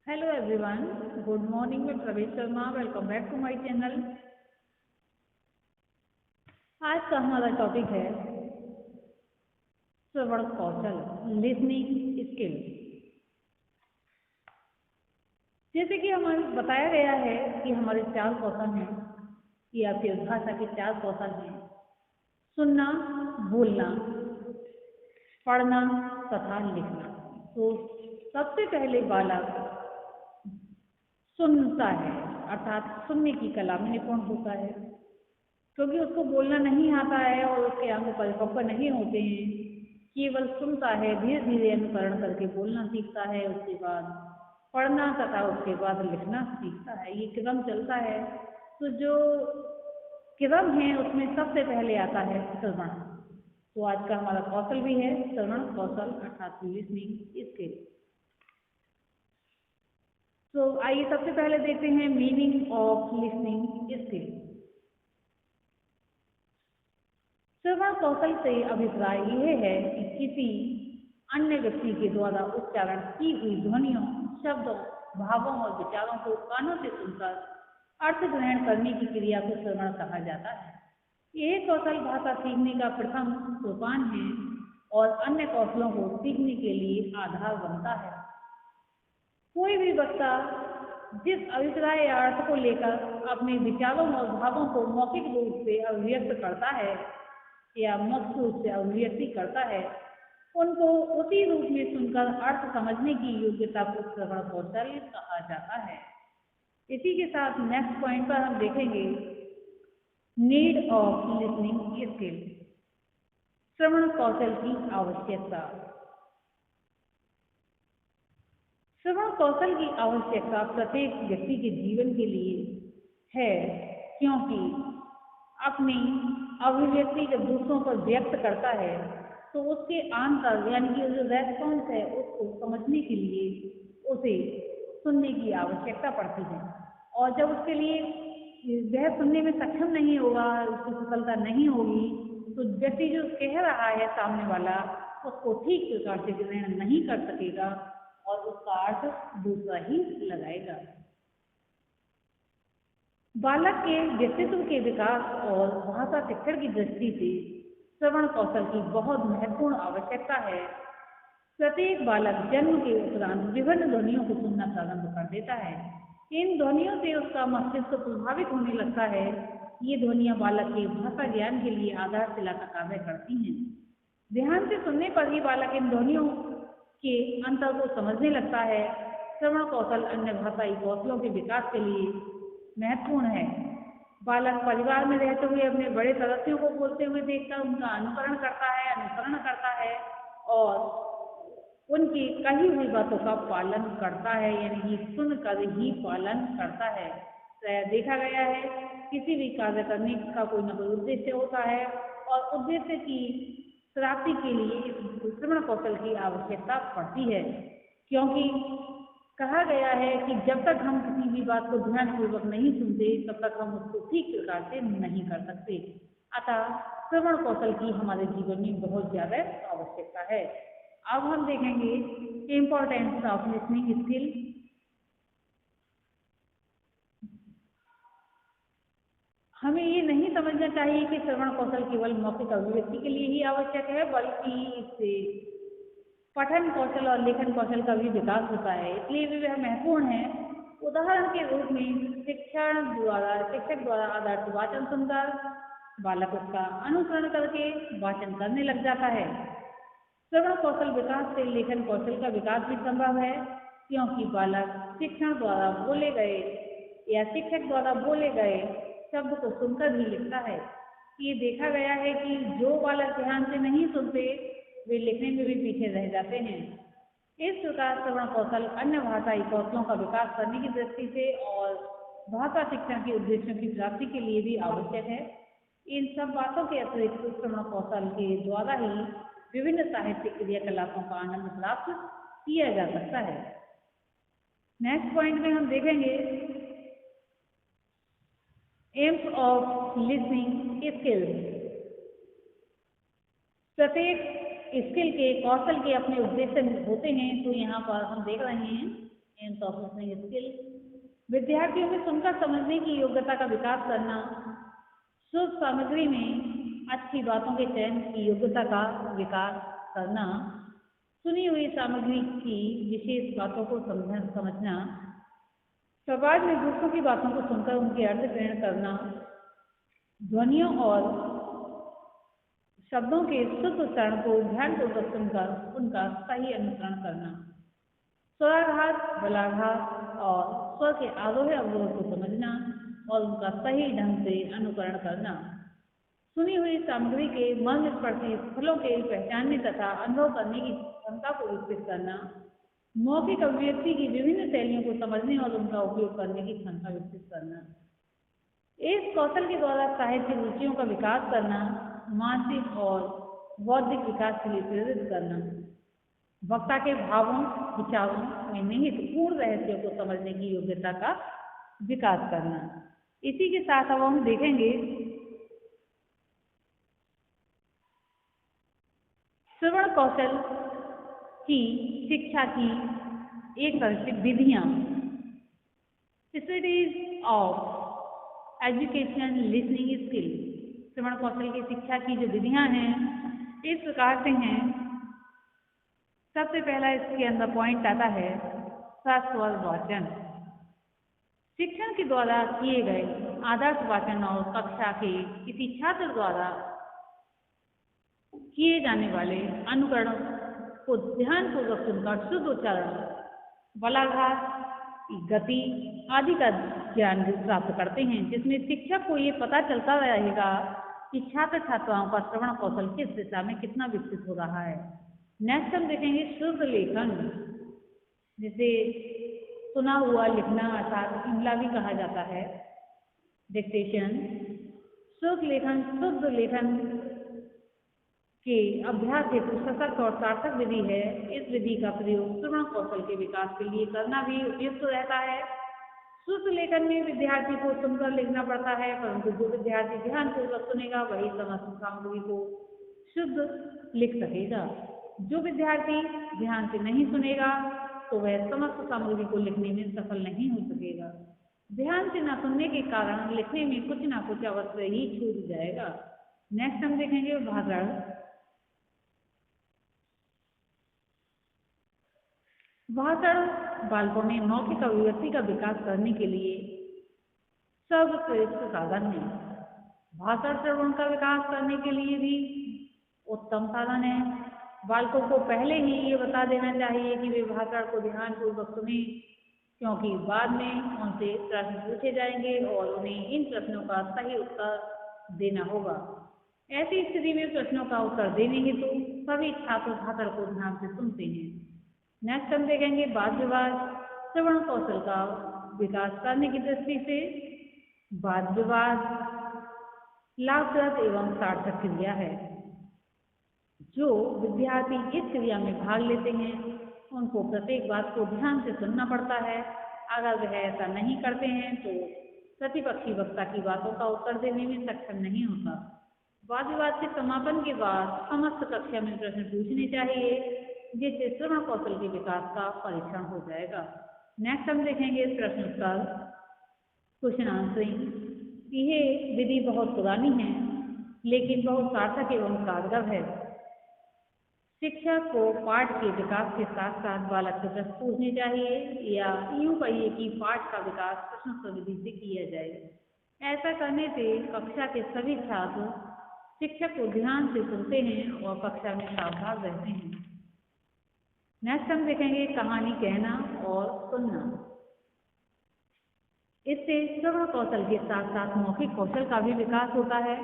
Hello everyone, good morning. मैं Pravesh Sharma, welcome back to my channel. आज का हमारा टॉपिक है श्रवण कौशल, लिसनिंग स्किल। जैसे कि हमें बताया गया है कि हमारे चार कौशल हैं, कि आपकी भाषा के चार कौशल हैं: सुनना, बोलना, पढ़ना तथा लिखना। तो सबसे पहले बालक सुनता है, अर्थात सुनने की कला में निपुण होता है, क्योंकि उसको बोलना नहीं आता है और उसके अंग परिपक्व नहीं होते हैं। केवल सुनता है, धीरे धीरे अनुकरण करके बोलना सीखता है, उसके बाद पढ़ना तथा उसके बाद लिखना सीखता है। ये क्रम चलता है। तो जो क्रम है उसमें सबसे पहले आता है श्रवण। तो आज का हमारा कौशल भी है श्रवण कौशल, अर्थात लिसनिंग स्किल। तो आइए सबसे पहले देखते हैं मीनिंग ऑफ लिसनिंग स्किल। श्रवण कौशल से अभिप्राय यह है कि किसी अन्य व्यक्ति के द्वारा उच्चारण की हुई ध्वनियों, शब्दों, भावों और विचारों को कानों से सुनकर अर्थ ग्रहण करने की क्रिया को श्रवण कहा जाता है। यह कौशल भाषा सीखने का प्रथम सोपान है और अन्य कौशलों को सीखने के लिए आधार बनता है। कोई भी वक्ता जिस अभिप्राय या अर्थ को लेकर अपने विचारों और भावों को मौखिक रूप से अभिव्यक्त करता है या मुक्त रूप से अभिव्यक्ति करता है, उनको उसी रूप में सुनकर अर्थ समझने की योग्यता को श्रवण कौशल कहा जाता है। इसी के साथ नेक्स्ट पॉइंट पर हम देखेंगे नीड ऑफ लिसनिंग स्किल, श्रवण कौशल की आवश्यकता। श्रवण कौशल की आवश्यकता प्रत्येक व्यक्ति के जीवन के लिए है, क्योंकि अपनी अभिव्यक्ति जब दूसरों पर व्यक्त करता है तो उसके आंतर यानी कि जो रेस्पॉन्स है उसको समझने के लिए उसे सुनने की आवश्यकता पड़ती है। और जब उसके लिए वह सुनने में सक्षम नहीं होगा, उसकी सफलता नहीं होगी, तो व्यक्ति जो कह रहा है सामने वाला उसको ठीक प्रकार से ग्रहण नहीं कर सकेगा और उसका अर्थ दूसरा ही लगाएगा। बालक के व्यक्तित्व के विकास और भाषा शिक्षण की दृष्टि से श्रवण कौशल की बहुत महत्वपूर्ण आवश्यकता है। प्रत्येक बालक जन्म के उपरांत विभिन्न ध्वनियों को सुनना प्रारंभ कर देता है। इन ध्वनियों से उसका मस्तिष्क प्रभावित होने लगता है। ये ध्वनियां बालक के भाषा ज्ञान के लिए आधारशिला का कार्य करती हैं। ध्यान से सुनने पर ही बालक इन ध्वनियों के अंतर को समझने लगता है। श्रवण कौशल अन्य भाषाई कौशलों के विकास के लिए महत्वपूर्ण है। बालक परिवार में रहते हुए अपने बड़े सदस्यों को बोलते हुए देखकर उनका अनुकरण करता है, अनुसरण करता है और उनकी कही हुई बातों का पालन करता है, यानी कि सुनकर ही पालन करता है। तो देखा गया है किसी भी कार्य करने का कोई न कोई उद्देश्य होता है और उद्देश्य की प्राप्ति के लिए इस श्रवण कौशल की आवश्यकता पड़ती है, क्योंकि कहा गया है कि जब तक हम किसी भी बात को ध्यानपूर्वक नहीं सुनते तब तक हम उसको ठीक प्रकार से नहीं कर सकते। अतः श्रवण कौशल की हमारे जीवन में बहुत ज्यादा आवश्यकता है। अब हम देखेंगे इम्पोर्टेंस ऑफ लिसनिंग स्किल। हमें ये नहीं समझना चाहिए कि श्रवण कौशल केवल मौखिक अभिव्यक्ति के लिए ही आवश्यक है, बल्कि इससे पठन कौशल और लेखन कौशल का भी विकास होता है, इसलिए भी वह महत्वपूर्ण है। उदाहरण के रूप में शिक्षक द्वारा आदर्श वाचन सुनकर बालक उसका अनुसरण करके वाचन करने लग जाता है। श्रवण कौशल विकास से लेखन कौशल का विकास भी संभव है, क्योंकि बालक शिक्षण द्वारा बोले गए या शिक्षक द्वारा बोले गए शब्द को सुनकर ही लिखता है। ये देखा गया है कि जो बालक ध्यान से नहीं सुनते वे लिखने में भी पीछे रह जाते हैं। इस प्रकार श्रवण कौशल अन्य भाषाई कौशलों का विकास करने की दृष्टि से और भाषा शिक्षण के उद्देश्यों की प्राप्ति के लिए भी आवश्यक है। इन सब बातों के अतिरिक्त श्रवण कौशल के द्वारा ही विभिन्न साहित्यिक क्रियाकलापों का आनंद प्राप्त किया जा सकता है। नेक्स्ट पॉइंट में हम देखेंगे एम्स ऑफ लिसनिंग स्किल्स। प्रत्येक स्किल के कौशल के अपने उद्देश्य होते हैं, तो यहाँ पर हम देख रहे हैं एम्स प्रोसेसिंग स्किल, विद्यार्थियों में सुनकर समझने की योग्यता का विकास करना, शुद्ध सामग्री में अच्छी बातों के चयन की योग्यता का विकास करना, सुनी हुई सामग्री की विशेष बातों को समझना, समाज में दूसरों की बातों को सुनकर उनके अर्थ ग्रहण करना, ध्वनियों और शब्दों के शुद्ध उच्चारण को ध्यानपूर्वक सुनकर उनका सही अनुसरण करना, स्वराघात, बलाघात और स्वर के आरोह अवरोह को समझना और उनका सही ढंग से अनुकरण करना, सुनी हुई सामग्री के मन स्पर्शी फलों के पहचानने तथा अनुभव करने की क्षमता को विकसित करना, मौखिक अभिव्यक्ति की विभिन्न शैलियों को समझने और उनका उपयोग करने की क्षमता विकसित करना। इस कौशल के द्वारा साहित्य रुचियों का विकास करना, मानसिक और बौद्धिक विकास के लिए प्रेरित करना, वक्ता के भावों विचारों में निहित पूर्ण रहस्यों को समझने की योग्यता का विकास करना। इसी के साथ अब हम देखेंगे श्रवण कौशल की शिक्षा की एक तरह से विधियां, studies of education listening skill. श्रवण कौशल की शिक्षा की जो विधियां हैं इस प्रकार से हैं। सबसे पहला इसके अंदर पॉइंट आता है सस्वर वाचन। शिक्षण के द्वारा किए गए आदर्श वाचन और कक्षा के किसी छात्र द्वारा किए जाने वाले अनुकरण को ध्यानपूर्वक सुनकर शुद्ध उच्चारण, बलाघात, गति आदि का ज्ञान प्राप्त करते हैं, जिसमें शिक्षक को ये पता चलता रहेगा कि छात्र छात्राओं का श्रवण कौशल किस दिशा में कितना विकसित हो रहा है। नेक्स्ट हम देखेंगे शुद्ध लेखन, जिसे सुना हुआ लिखना अर्थात इमला भी कहा जाता है, डिक्टेशन। शुद्ध लेखन शुद्ध लेखन के अभ्यास हेतु सशक्त और सार्थक विधि है। इस विधि का प्रयोग श्रवण कौशल के विकास के लिए करना भी उपयुक्त रहता है। शुद्ध लेखन में विद्यार्थी को सुनकर लिखना पड़ता है, परंतु जो विद्यार्थी ध्यानपूर्वक सुनेगा वही समस्त सामग्री को शुद्ध लिख सकेगा। जो विद्यार्थी ध्यान से नहीं सुनेगा तो वह समस्त सामग्री को लिखने में सफल नहीं हो सकेगा। ध्यान से न सुनने के कारण लिखने में कुछ न कुछ अवश्य ही छूट जाएगा। नेक्स्ट हम देखेंगे भाषण। भाषण बालकों में मौखिक अभिव्यक्ति का विकास करने के लिए सर्वश्रेष्ठ साधन है। भाषण श्रवण का विकास करने के लिए भी उत्तम साधन है। बालकों को पहले ही ये बता देना चाहिए कि वे भाषण को ध्यानपूर्वक सुने, क्योंकि बाद में उनसे प्रश्न पूछे जाएंगे और उन्हें इन प्रश्नों का सही उत्तर देना होगा। ऐसी स्थिति में प्रश्नों का उत्तर देने हेतु सभी छात्र भाषण को ध्यान से सुनते हैं। नेक्स्ट हम देखेंगे वाद विवाद। श्रवण कौशल का विकास करने की दृष्टि से वाद विवाद लाभप्रद एवं सार्थक क्रिया है। जो विद्यार्थी इस क्रिया में भाग लेते हैं उनको प्रत्येक बात को ध्यान से सुनना पड़ता है। अगर वह ऐसा नहीं करते हैं तो प्रतिपक्षी वक्ता की बातों का उत्तर देने में सक्षम नहीं होता। वाद विवाद के समापन के बाद समस्त कक्षा में प्रश्न पूछने चाहिए, जिससे श्रवण कौशल के विकास का परीक्षण हो जाएगा। नेक्स्ट हम देखेंगे प्रश्नोत्तर, क्वेश्चन आंसरिंग। यह विधि बहुत पुरानी है लेकिन बहुत सार्थक एवं कारगर है। शिक्षक को पाठ के विकास के साथ साथ बालक से प्रश्न पूछने चाहिए, या यूं कहिए कि पाठ का विकास प्रश्नोत्तर विधि से किया जाए। ऐसा करने से कक्षा के सभी छात्र शिक्षक को ध्यान से सुनते हैं और कक्षा में सावधान रहते हैं। नेक्स्ट हम देखेंगे कहानी कहना और सुनना। इससे श्रवण कौशल के साथ साथ मौखिक कौशल का भी विकास होता है।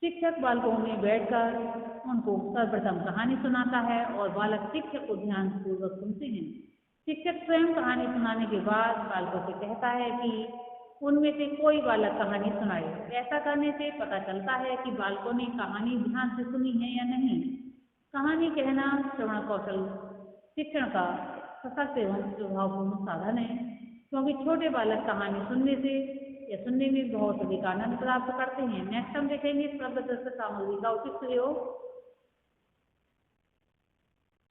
शिक्षक बालकों में बैठकर उनको सर्वप्रथम कहानी सुनाता है और बालक शिक्षक को ध्यानपूर्वक सुनते हैं। शिक्षक स्वयं कहानी सुनाने के बाद बालकों से कहता है कि उनमें से कोई बालक कहानी सुनाए। ऐसा करने से पता चलता है कि बालकों ने कहानी ध्यान से सुनी है या नहीं। कहानी कहना श्रवण कौशल शिक्षण का सशक्त एवं प्रभावपूर्ण साधन है, क्योंकि छोटे बालक कहानी सुनने से या सुनने में बहुत अधिक आनंद प्राप्त करते हैं। नेक्स्ट हम देखेंगे शब्ददृश्य सामग्री का उचित प्रयोग।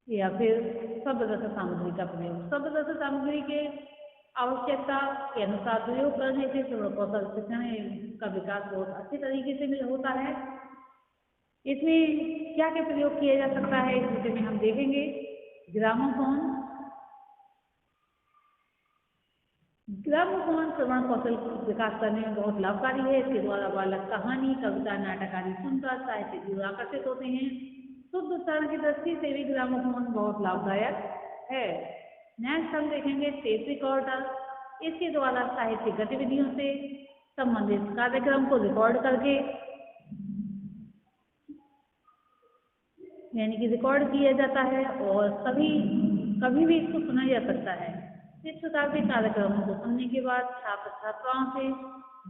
या फिर शब्दगत सामग्री का प्रयोग। शब्दगत सामग्री के आवश्यकता के अनुसार प्रयोग करने से श्रवण कौशल सीखने का विकास बहुत अच्छे तरीके से होता है। इसमें क्या क्या प्रयोग किया जा सकता है इस विषय में हम देखेंगे। ग्रामोफोन। ग्रामोफोन श्रवण कौशल विकास करने में बहुत लाभकारी है। इसके द्वारा बालक कहानी, कविता, नाटक आदि सुनकर साहित्य की ओर आकर्षित होते हैं। शुद्ध उच्चारण की दृष्टि से भी ग्रामोफोन बहुत लाभदायक है। नेक्स्ट हम देखेंगे टेप रिकॉर्डर। इसके द्वारा साहित्यिक गतिविधियों से संबंधित कार्यक्रम को रिकॉर्ड करके यानी कि रिकॉर्ड किया जाता है और कभी भी इसको सुना जा सकता है। इस प्रकार के कार्यक्रमों को सुनने के बाद छात्र छात्राओं से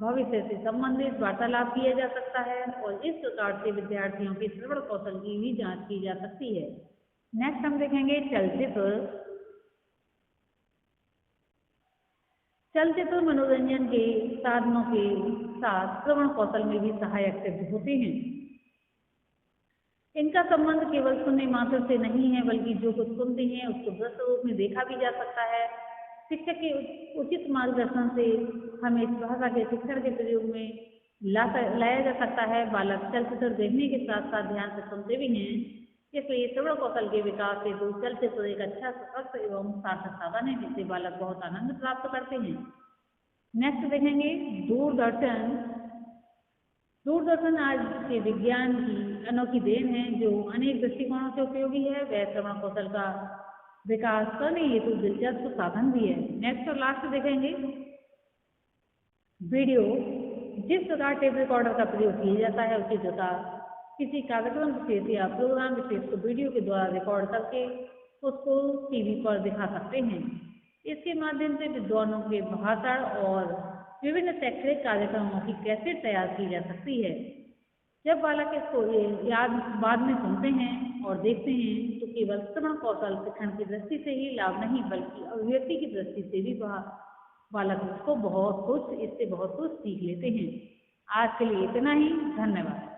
भविष्य से संबंधित वार्तालाप किया जा सकता है और इस प्रकार से विद्यार्थियों के श्रवण कौशल की भी जांच की जा सकती है। नेक्स्ट हम देखेंगे चलचित्र। चलचित्र मनोरंजन के साधनों के साथ श्रवण कौशल में भी सहायक सिद्ध होते हैं। इनका संबंध केवल सुनने मात्र से नहीं है, बल्कि जो कुछ सुनते हैं उसको दृश्य रूप में देखा भी जा सकता है। शिक्षक के उचित मार्गदर्शन से हमें इस भाषा के शिक्षण के प्रयोग में लाया जा सकता है। बालक चलचित्र देखने के साथ साथ ध्यान से सुनते भी हैं, इसलिए श्रवण कौशल के विकास से चलचित्र एक अच्छा सशक्त एवं सार्थक साधन है जिससे बालक बहुत आनंद प्राप्त करते हैं। नेक्स्ट देखेंगे दूरदर्शन। दूरदर्शन आज के विज्ञान की अनोखी देन है जो अनेक दृष्टिकोणों से उपयोगी है। वह श्रवण कौशल का विकास करने हेतु दिलचस्प साधन भी है। नेक्स्ट और लास्ट देखेंगे वीडियो। जिस प्रकार टेप रिकॉर्डर का प्रयोग किया जाता है उसी प्रकार किसी कार्यक्रम विशेष या प्रोग्राम विशेष को वीडियो के द्वारा रिकॉर्ड करके उसको टीवी पर दिखा सकते हैं। इसके माध्यम से विद्वानों के भाषण और विभिन्न शैक्षणिक कार्यक्रमों की कैसेट तैयार की जा सकती है। जब बालक इसको याद बाद में सुनते हैं और देखते हैं तो केवल श्रवण कौशल शिक्षण की दृष्टि से ही लाभ नहीं बल्कि अभिव्यक्ति की दृष्टि से भी बालक इससे बहुत कुछ सीख लेते हैं। आज के लिए इतना ही। धन्यवाद।